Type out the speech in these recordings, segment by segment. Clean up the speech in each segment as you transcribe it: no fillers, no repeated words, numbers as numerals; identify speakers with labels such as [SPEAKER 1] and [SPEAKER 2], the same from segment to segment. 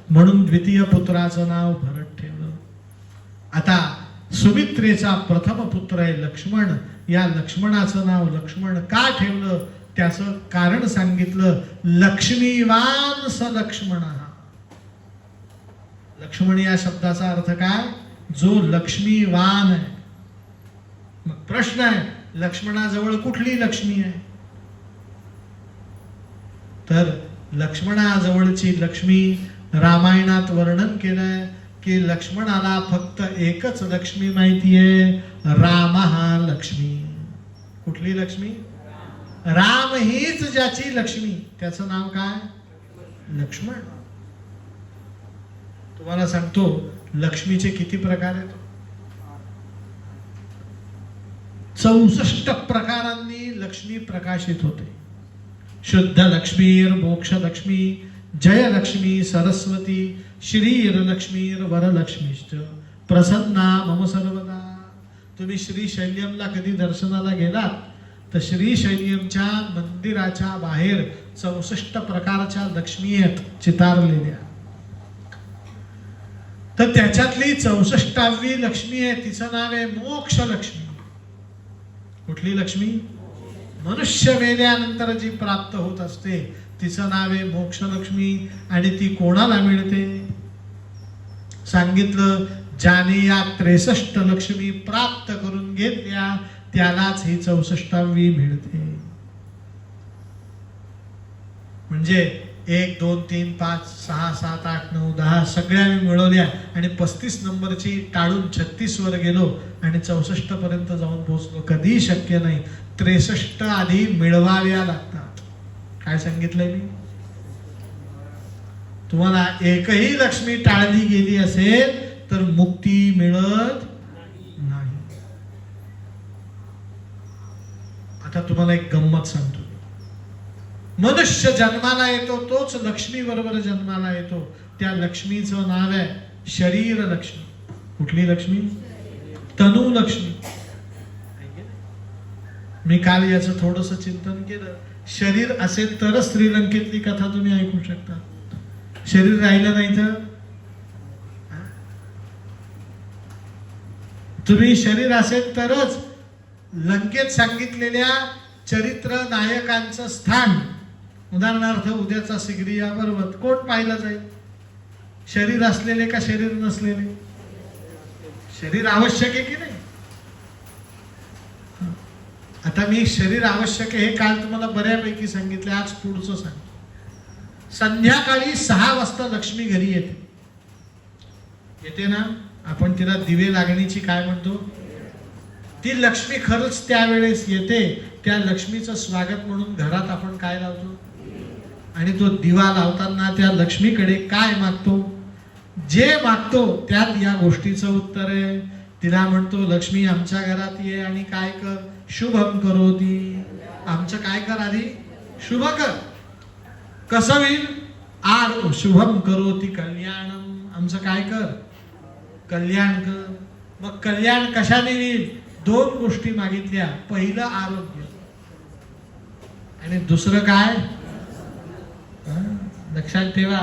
[SPEAKER 1] म्हणून द्वितीय पुत्राचं नाव भरत ठेवलं. आता सुमित्रेचा प्रथम पुत्र आहे लक्ष्मण. या लक्ष्मणाचं नाव लक्ष्मण का ठेवलं त्याचं कारण सांगितलं. लक्ष्मीवान स लक्ष्मण. लक्ष्मण या शब्दाचा अर्थ काय? जो लक्ष्मीवान आहे. मग प्रश्न आहे लक्ष्मणाजवळ कुठली लक्ष्मी आहे? तर लक्ष्मणाजवळची लक्ष्मी रामायणात वर्णन केलंय की लक्ष्मणाला फक्त एकच लक्ष्मी माहितीये, राम हा लक्ष्मी. कुठली लक्ष्मी? राम हीच ज्याची लक्ष्मी, त्याचं नाव काय? लक्ष्मण. तुम्हाला सांगतो लक्ष्मीचे किती प्रकार आहेत. 64 प्रकारांनी लक्ष्मी प्रकाशित होते. शुद्ध लक्ष्मीर मोक्ष लक्ष्मी, जय लक्ष्मी सरस्वती, श्रीर लक्ष्मीर वरलक्ष्मीश्च प्रसन्ना मम सर्वदा. तुम्ही श्रीशैल्यमला कधी दर्शनाला गेलात तर श्रीशैल्यमच्या मंदिराच्या बाहेर 64 प्रकारच्या लक्ष्मी आहेत चितारलेल्या. तर त्याच्यातली 64वी लक्ष्मी आहे, तिचं नाव आहे मोक्ष लक्ष्मी. कुठली लक्ष्मी? मनुष्य मेल्यानंतर जी प्राप्त होत असते तिचं नाव आहे मोक्ष लक्ष्मी. आणि ती कोणाला मिळते? सांगितलं ज्याने या 63 लक्ष्मी प्राप्त करून घेतल्या त्यालाच ही 64वी मिळते. म्हणजे 1 2 3 5 6 7 8 9 10 सगळ्या मी मिळवल्या आणि 35 नंबरची टाळून 36 वर गेलो आणि 64 पर्यंत जाऊन पोहोचलो. कधी शक्य नाही. 63 आधी मिळवाव्या लागतात. काय सांगितलंय मी तुम्हाला? एकही लक्ष्मी टाळली गेली असेल तर मुक्ती मिळत नाही. आता तुम्हाला एक गंमत सांगतो. मनुष्य जन्माला येतो तोच लक्ष्मी बरोबर जन्माला येतो. त्या लक्ष्मीचं नाव आहे शरीर लक्ष्मी. कुठली लक्ष्मी? तनु लक्ष्मी. मी काल याचं थोडस चिंतन केलं. शरीर असेल तरच श्रीलंकेतली कथा तुम्ही ऐकू शकता. शरीर राहिलं नाही तर तुम्ही शरीर असेल तरच लंकेत सांगितलेल्या चरित्र नायकांचं स्थान, उदाहरणार्थ उद्याचा सिगरिया पर्वत कोण पाहिलं जाईल? शरीर असलेले का शरीर नसलेले? शरीर आवश्यक आहे की नाही? आता मी शरीर आवश्यक आहे हे काल तुम्हाला बऱ्यापैकी सांगितले. आज पुढचं सांग. संध्याकाळी 6 वाजता लक्ष्मी घरी येते. येते ना? आपण तिला दिवे लागणीची काय म्हणतो? ती लक्ष्मी खरंच त्यावेळेस येते. त्या लक्ष्मीचं स्वागत म्हणून घरात आपण काय लावतो? आणि तो दिवा लावताना त्या लक्ष्मीकडे काय मागतो? जे मागतो त्यात या गोष्टीचं उत्तर आहे. तिला म्हणतो लक्ष्मी आमच्या घरात ये आणि काय कर? शुभम करोती. आमचं काय कर? आधी शुभ कर. कसं होईल? आर शुभम करोती कल्याणम. आमचं काय कर? कल्याण कर. मग कल्याण कशाने होईल? 2 गोष्टी मागितल्या. पहिलं आरोग्य आणि दुसरं काय? लक्षात ठेवा,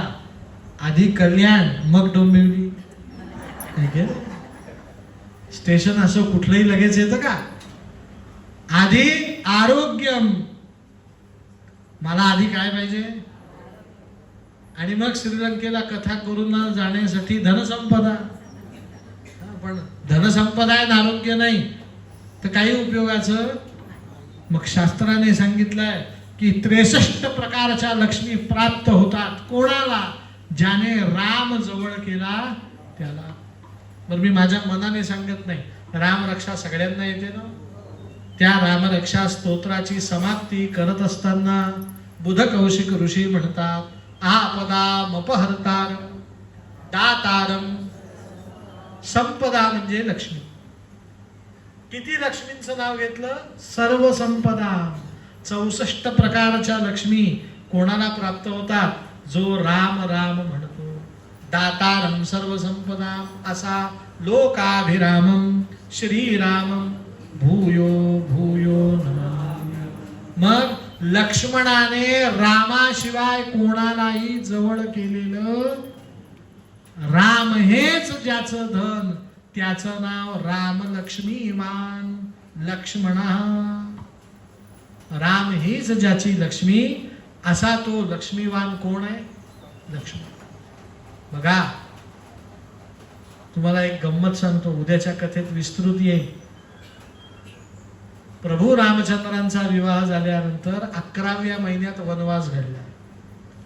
[SPEAKER 1] आधी कल्याण मग डोंबिवली. स्टेशन असं कुठलंही लगेच येतं का? आधी आरोग्य. मला आधी काय पाहिजे? आणि मग श्रीलंकेला कथा करून जाण्यासाठी धनसंपदा. पण धनसंपदा आहे आरोग्य नाही तर काही उपयोगाचं? मग शास्त्राने सांगितलंय की 63 प्रकारच्या लक्ष्मी प्राप्त होतात. कोणाला? ज्याने राम जवळ केला त्याला. बरं मी माझ्या मनाने सांगत नाही. राम रक्षा सगळ्यांना येते ना. त्या रामरक्षा स्तोत्राची समाप्ती करत असताना बुध कौशिक ऋषी म्हणतात आपदामपहर्तारं दातारं संपदा म्हणजे लक्ष्मी. किती लक्ष्मींचं नाव घेतलं? सर्व संपदा. 64 प्रकारच्या लक्ष्मी कोणाला प्राप्त होतात? जो राम राम म्हणतो. दातारं सर्व संपदा असा लोकाभिरामम श्रीरामम भूयो भूयो नमामि. मग लक्ष्मणाने रामाशिवाय कोणालाही जवळ केलेलं राम हेच ज्याचं धन, त्याचं नाव राम लक्ष्मीवान लक्ष्मणा. राम हीच ज्याची लक्ष्मी, असा तो लक्ष्मीवान कोण आहे? लक्ष्मण. बघा, तुम्हाला एक गंमत सांगतो, उद्याच्या कथेत विस्तृत येईल. प्रभू रामचंद्रांचा विवाह झाल्यानंतर 11व्या महिन्यात वनवास घडला.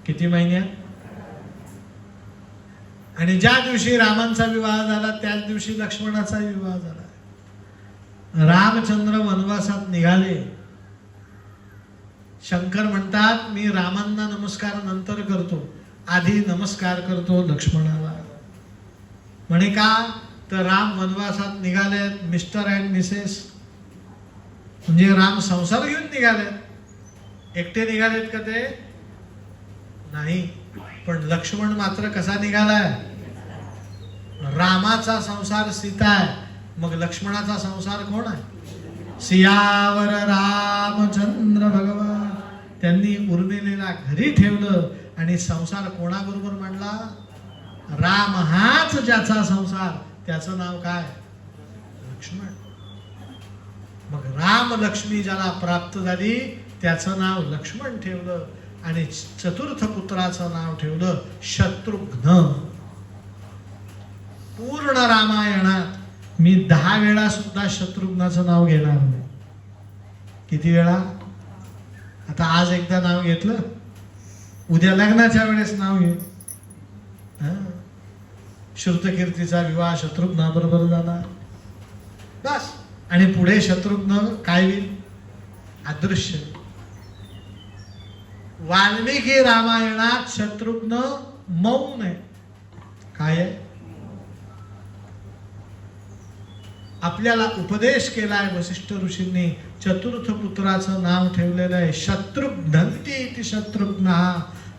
[SPEAKER 1] किती महिन्यात? आणि ज्या दिवशी रामांचा विवाह झाला त्याच दिवशी लक्ष्मणाचा विवाह झाला. रामचंद्र वनवासात निघाले. शंकर म्हणतात, मी रामांना नमस्कार नंतर करतो, आधी नमस्कार करतो लक्ष्मणाला. म्हणे का? तर राम वनवासात निघाले, मिस्टर अँड मिसेस. म्हणजे राम संसार घेऊन निघालेत. एकटे निघालेत का ते? नाही. पण लक्ष्मण मात्र कसा निघालाय? रामाचा संसार सीता आहे, मग लक्ष्मणाचा संसार कोण आहे? सियावर रामचंद्र भगवान. त्यांनी उर्मिलेला घरी ठेवलं आणि संसार कोणाबरोबर मांडला? राम हाच ज्याचा संसार, त्याचं नाव काय? लक्ष्मण. मग राम लक्ष्मी ज्याला प्राप्त झाली त्याचं नाव लक्ष्मण ठेवलं आणि चतुर्थ पुत्राचं नाव ठेवलं शत्रुघ्न. पूर्ण रामायणात मी 10 वेळा सुद्धा शत्रुघ्नाचं नाव घेणार नाही. किती वेळा? आता आज एकदा नाव घेतलं, उद्या लग्नाच्या वेळेस नाव घे. श्रुतकीर्तीचा विवाह शत्रुघ्नाबरोबर झाला बस. आणि पुढे शत्रुघ्न काय होईल? अदृश्य. वाल्मिकी रामायणात शत्रुघ्न मौन आहे. काय आहे? आपल्याला उपदेश केलाय वसिष्ठ ऋषींनी. चतुर्थ पुत्राचं नाव ठेवलेलं आहे शत्रुघ्नंती इति शत्रुघ्न.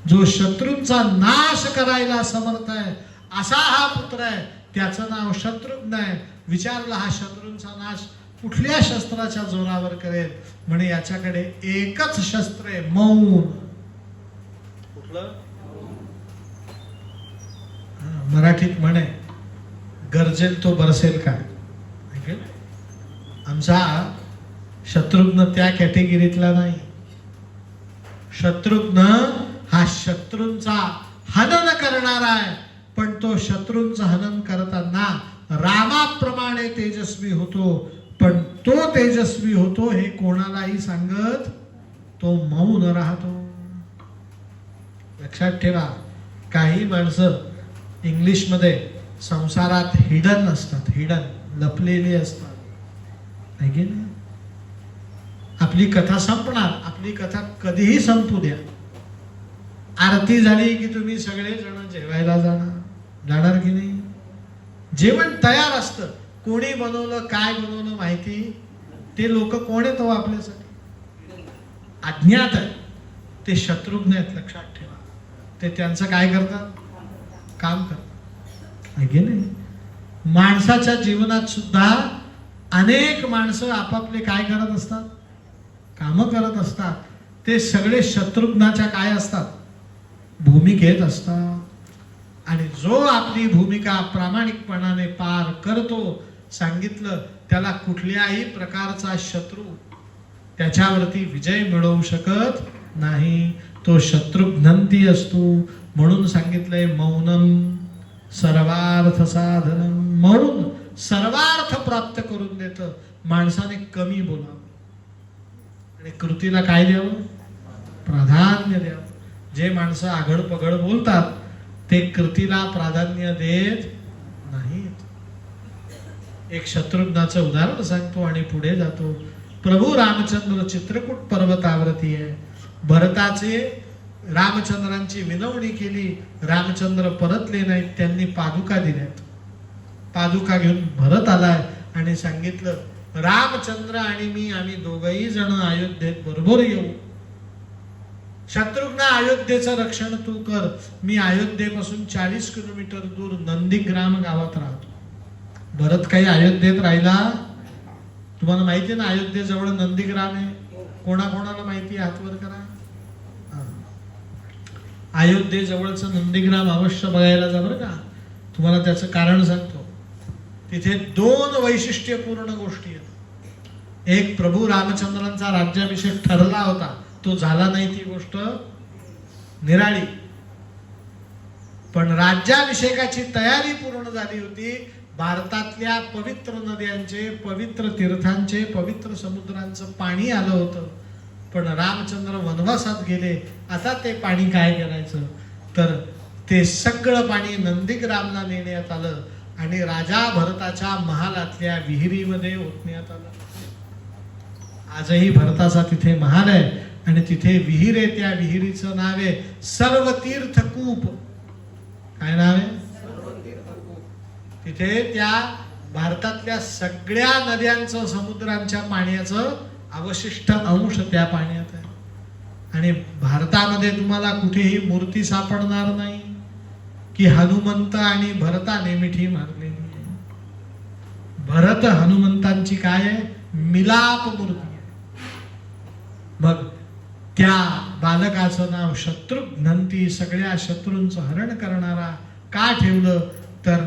[SPEAKER 1] जो शत्रूंचा नाश करायला समर्थ आहे असा हा पुत्र आहे, त्याचं नाव शत्रुघ्न आहे. विचारला, हा शत्रूंचा नाश कुठल्या शस्त्राच्या जोरावर करेल? म्हणे याच्याकडे एकच शस्त्र आहे, मौन. कुठलं? मराठीत म्हणे, गरजेल तो बरसेल काय. आमचा शत्रुघ्न त्या कॅटेगरीतला नाही. शत्रुघ्न हा शत्रूंचा हनन करणारा आहे, पण तो शत्रूंचं हनन करताना रामाप्रमाणे तेजस्वी होतो. पण तो तेजस्वी होतो हे कोणालाही सांगत तो मौन राहतो. लक्षात ठेवा, काही माणसं इंग्लिशमध्ये संसारात हिडन असतात, हिडन, लपलेली असतात. आहे की नाही? आपली कथा संपणार, आपली कथा कधीही संपू द्या. आरती झाली की तुम्ही सगळे जण जेवायला जाणार की नाही? जेवण तयार असतं. कोणी बनवलं, काय बनवलं माहिती. ते लोक कोण आहेत हो आपल्यासाठी? अज्ञात आहे. ते शत्रुघ्न आहेत, लक्षात ठेवा. ते त्यांचं काय करतात? काम करतात. आहे की नाही? माणसाच्या जीवनात सुद्धा अनेक माणसं आपापले काय करत असतात? कामं करत असतात. ते सगळे शत्रुघ्नाच्या काय असतात? भूमिकेत असतात. आणि जो आपली भूमिका प्रामाणिकपणाने पार करतो, सांगितलं, त्याला कुठल्याही प्रकारचा शत्रू त्याच्यावरती विजय मिळवू शकत नाही. तो शत्रुघ्नंती असतो. म्हणून सांगितलंय मौनम सर्वार्थ साधनम. म्हणून सर्वार्थ प्राप्त करून देतं. माणसाने कमी बोलावं आणि कृतीला काय द्यावं? प्राधान्य द्यावं. जे माणसं आघड पगड बोलतात ते कृतीला प्राधान्य देत नाहीत. एक शत्रुघ्नाचं उदाहरण सांगतो आणि पुढे जातो. प्रभू रामचंद्र चित्रकूट पर्वतावरती आहे. भरताचे रामचंद्रांची विनवणी केली, रामचंद्र परतले नाहीत. त्यांनी पादुका दिल्यात. पादुका घेऊन भरत आलाय आणि सांगितलं, रामचंद्र आणि मी, आम्ही दोघही जण अयोध्येत बरोबर येऊ. शत्रुघ्न, अयोध्येचं रक्षण तू कर. मी अयोध्येपासून 40 किलोमीटर दूर नंदीग्राम गावात राहतो. भरत काही अयोध्येत राहिला? तुम्हाला माहिती आहे ना, अयोध्येजवळ नंदीग्राम आहे. कोणाकोणाला माहिती आहे? हात वर करा. अयोध्येजवळचं नंदीग्राम अवश्य बघायला जा बरं का. तुम्हाला त्याचं कारण सांगतो. तिथे 2 वैशिष्ट्यपूर्ण गोष्टी आहेत. एक, प्रभू रामचंद्रांचा राज्याभिषेक ठरला होता, तो झाला नाही, ती गोष्ट निराळी. पण राज्याभिषेकाची तयारी पूर्ण झाली होती. भारतातल्या पवित्र नद्यांचे, पवित्र तीर्थांचे, पवित्र समुद्रांचं पाणी आलं होतं. पण रामचंद्र वनवासात गेले. आता ते पाणी काय करायचं, तर ते सगळं पाणी नंदीग्रामला नेण्यात आलं आणि राजा भरताच्या महालातल्या विहिरीमध्ये ओतण्यात आलं. आजही भरताचा तिथे महाल आहे आणि तिथे विहीर आहे. त्या विहिरीचं नाव आहे सर्वतीर्थकूप. काय नाव आहे? तिथे त्या भारतातल्या सगळ्या नद्यांचं, समुद्रांच्या पाण्याचं अवशिष्ट अंश त्या पाण्यात आहे. आणि भारतामध्ये तुम्हाला कुठेही मूर्ती सापडणार नाही की हनुमंत आणि भरताने मिठी मारलेली आहे. भरत हनुमंतांची काय आहे? मिलाप मूर्ती आहे. मग त्या बालकाचं नाव शत्रुघ्नंती, सगळ्या शत्रूंचं हरण करणारा का ठेवलं, तर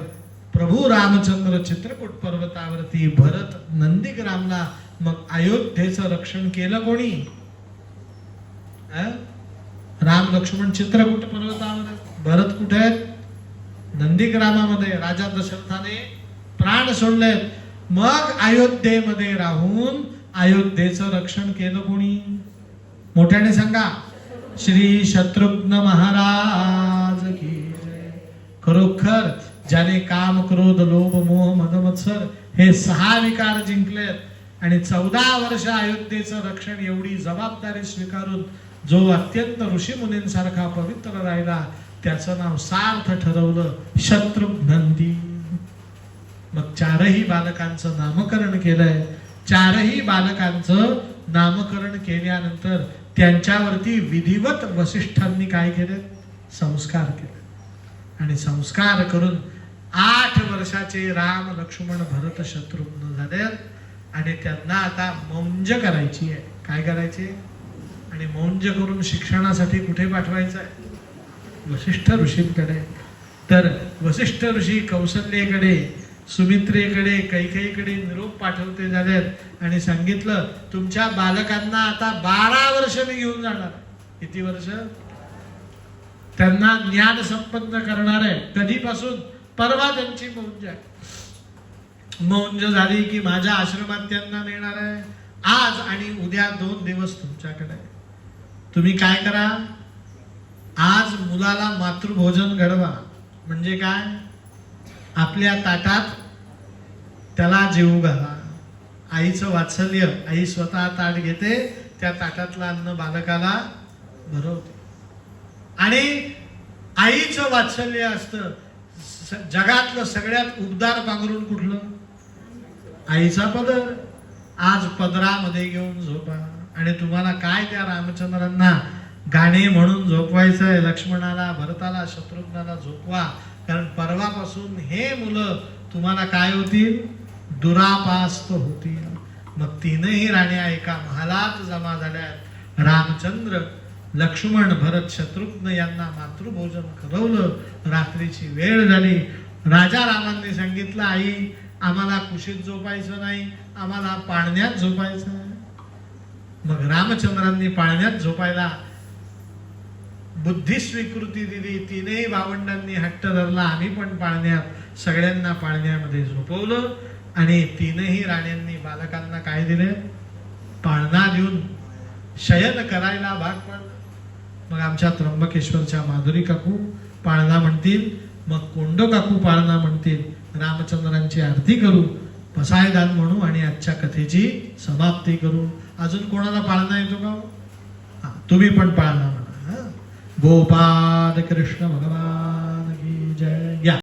[SPEAKER 1] प्रभू रामचंद्र चित्रकूट पर्वतावरती, भरत नंदीग्रामला. मग अयोध्येचं रक्षण केलं कोणी? राम लक्ष्मण चित्रकूट पर्वतावर, भरत कुठे आहेत? नंदीग्रामामध्ये. राजा दशरथाने प्राण सोडलेत. मग अयोध्येमध्ये राहून अयोध्येचं रक्षण केलं कोणी? मोठ्याने सांगा. श्री शत्रुघ्न महाराज की जय. खरोखर ज्याने काम, क्रोध, लोभ, मोह, मद, मत्सर हे 6 विकार जिंकलेत आणि 14 वर्ष अयोध्येचं रक्षण, एवढी जबाबदारी स्वीकारून जो अत्यंत ऋषीमुनींसारखा पवित्र राहिला, त्याचं नाव सार्थ ठरवलं शत्रुघ्नंदी. मग 4ही बालकांचं नामकरण केलंय. 4ही बालकांचं नामकरण केल्यानंतर त्यांच्यावरती विधिवत वसिष्ठांनी काय केले? संस्कार केले. आणि संस्कार करून 8 वर्षाचे राम, लक्ष्मण, भरत, शत्रुघ्न झाले. आणि त्यांना आता मौंज करायची आहे. काय करायची? आणि मौंज करून शिक्षणासाठी कुठे पाठवायचं आहे? वसिष्ठ ऋषींकडे. तर वसिष्ठ ऋषी कौसल्येकडे, सुमित्रेकडे, कैकेयीकडे निरोप पाठवते झालेत आणि सांगितलं, तुमच्या बालकांना आता 12 वर्ष मी घेऊन जाणार. किती वर्ष? त्यांना ज्ञान संपन्न करणार आहे. कधीपासून? परवा त्यांची मौंज आहे. मौंज झाली की माझ्या आश्रमात त्यांना नेणार आहे. आज आणि उद्या 2 दिवस तुमच्याकडे. तुम्ही काय करा, आज मुलाला मातृभोजन घडवा. म्हणजे काय? आपल्या ताटात त्याला जेवू घाला. आईचं वात्सल्य, आई स्वतः ताट घेते, त्या ताटातलं अन्न बालकाला भरवते. आणि आईचं वात्सल्य असतं. जगातलं सगळ्यात उबदार पांघरून कुठलं? आईचा पदर. आज पदरामध्ये घेऊन झोपा. आणि तुम्हाला काय त्या रामचंद्रांना गाणे म्हणून झोपवायचं आहे. लक्ष्मणाला, भरताला, शत्रुघ्नाला झोपवा. कारण परवापासून हे मुलं तुम्हाला काय होतील? दुरापास्त होतील. मग 3ही राण्या एका महालात जमा झाल्यात. रामचंद्र, लक्ष्मण, भरत, शत्रुघ्न यांना मातृभोजन करवलं. रात्रीची वेळ झाली. राजा रामांनी सांगितलं, आई आम्हाला कुशीत झोपायचं नाही, आम्हाला पाळण्यात झोपायचं आहे. मग रामचंद्रांनी पाळण्यात झोपायला बुद्धी स्वीकृती दिली. 3ही भावंडांनी हट्ट धरला, आम्ही पण पाळण्यात. सगळ्यांना पाळण्यामध्ये झोपवलं. आणि 3ही राण्यांनी बालकांना काय दिले? पाळणा देऊन शयन करायला भाग पाडलं. मग आमच्या त्र्यंबकेश्वरच्या माधुरी काकू पाळणा म्हणतील, मग कोंडो काकू पाळणा म्हणतील. रामचंद्रांची आरती करू, पसायदान म्हणू आणि आजच्या कथेची समाप्ती करू. अजून कोणाला पाळणा येतो का? तुम्ही पण पाळणा म्हणा. गोपाल कृष्ण भगवान की जय.